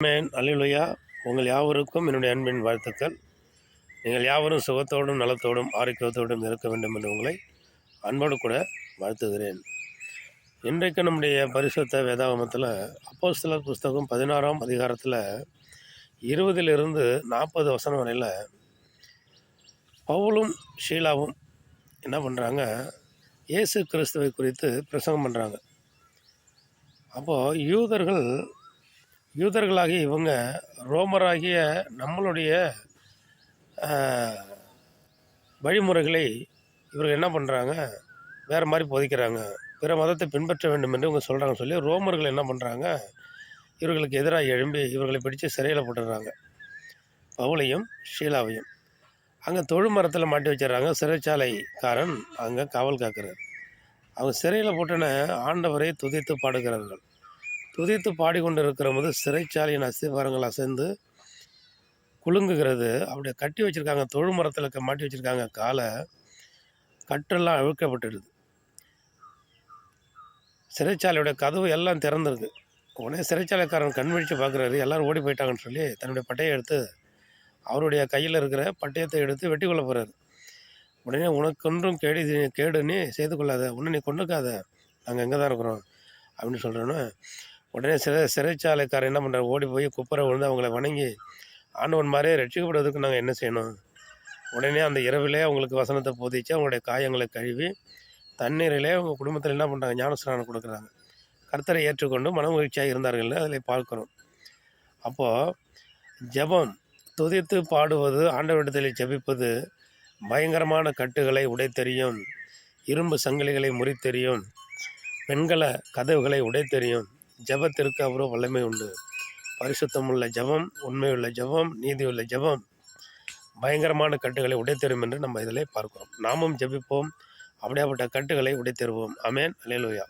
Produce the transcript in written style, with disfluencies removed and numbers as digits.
ஆமென். அல்லேலூயா. உங்கள் யாவருக்கும் என்னுடைய அன்பின் வாழ்த்துக்கள். நீங்கள் யாவரும் சுகத்தோடும் நலத்தோடும் ஆரோக்கியத்தோடும் இருக்க வேண்டும் என்று உங்களை அன்போடு கூட வாழ்த்துகிறேன். இன்றைக்கு நம்முடைய பரிசுத்த வேதாகமத்தில் அப்போஸ்தலர் புஸ்தகம் 16ஆம் அதிகாரத்தில் 20லிருந்து 40 வசனம் வரையில் பவுலும் ஷீலாவும் என்ன பண்ணுறாங்க, இயேசு கிறிஸ்துவை குறித்து பிரசங்கம் பண்ணுறாங்க. அப்போது யூதர்களாகிய இவங்க ரோமராகிய நம்மளுடைய வழிமுறைகளை இவர்கள் என்ன பண்ணுறாங்க, வேறு மாதிரி போதிக்கிறாங்க. பிற மதத்தை பின்பற்ற வேண்டும் என்று இவங்க சொல்கிறாங்கன்னு சொல்லி ரோமர்கள் என்ன பண்ணுறாங்க, இவர்களுக்கு எதிராக எழும்பி இவர்களை பிடித்து சிறையில் போட்டுடுறாங்க. பவுலையும் ஷீலாவையும் அங்கே தொழுமரத்தில் மாட்டி வச்சிடறாங்க. சிறைச்சாலைக்காரன் அங்கே காவல் காக்கிறார். அவங்க சிறையில் போட்டுன ஆண்டவரை துதித்து பாடுகிறார்கள். துதித்து பாடிக்கொண்டு இருக்கிற போது சிறைச்சாலையின் அஸ்திவாரங்கள் அசைந்து குலுங்குகிறது. அப்படியே கட்டி வச்சுருக்காங்க, தொழுமரத்தில் மாட்டி வச்சுருக்காங்க. காலை கட்டெல்லாம் அழுக்கப்பட்டுடுது. சிறைச்சாலையோட கதவு எல்லாம் திறந்துருக்கு. உடனே சிறைச்சாலைக்காரன் கண் விழித்து பார்க்குறாரு. எல்லோரும் ஓடி போயிட்டாங்கன்னு சொல்லி தன்னுடைய பட்டையை எடுத்து, அவருடைய கையில் இருக்கிற பட்டயத்தை எடுத்து வெட்டி கொள்ள போகிறார். உடனே உனக்கொன்றும் கேடுன்னு செய்து கொள்ளாத, உன்னை நீ கொண்டுக்காத, நாங்கள் எங்கே தான் இருக்கிறோம் அப்படின்னு சொல்கிறோன்னு உடனே சிறைச்சாலைக்காரர் என்ன பண்ணுறாரு, ஓடி போய் குப்புற விழுந்து அவங்கள வணங்கி, ஆண்டவன் மாதிரியே ரட்சிக்கப்படுவதற்கு நாங்கள் என்ன செய்யணும். உடனே அந்த இரவிலே அவங்களுக்கு வசனத்தை போதிச்சு அவங்களுடைய காயங்களை கழுவி தண்ணீரிலே அவங்க குடும்பத்தில் என்ன பண்ணுறாங்க, ஞானஸ்நானம் கொடுக்குறாங்க. கர்த்தரை ஏற்றுக்கொண்டு மனமகிழ்ச்சியாக இருந்தார்கள் அதில் பார்க்குறோம். அப்போது ஜெபம், துதித்து பாடுவது, ஆண்டவரிடத்தில் ஜெபிப்பது பயங்கரமான கட்டுகளை உடைத்தெறியும், இரும்பு சங்கிலிகளை முறித்தெறியும், பெண்கள கதவுகளை உடைத்தெறியும். ஜெபத்திற்கு அவ்வளோ வல்லமை உண்டு. பரிசுத்தமுள்ள ஜெபம், உண்மையுள்ள ஜெபம், நீதியுள்ள ஜெபம் பயங்கரமான கட்டுகளை உடைத்தெறும் என்று நம்ம இதில் பார்க்கிறோம். நாமும் ஜெபிப்போம், அப்படியாப்பட்ட கட்டுகளை உடைத்தெறுவோம். ஆமென். அல்லேலூயா.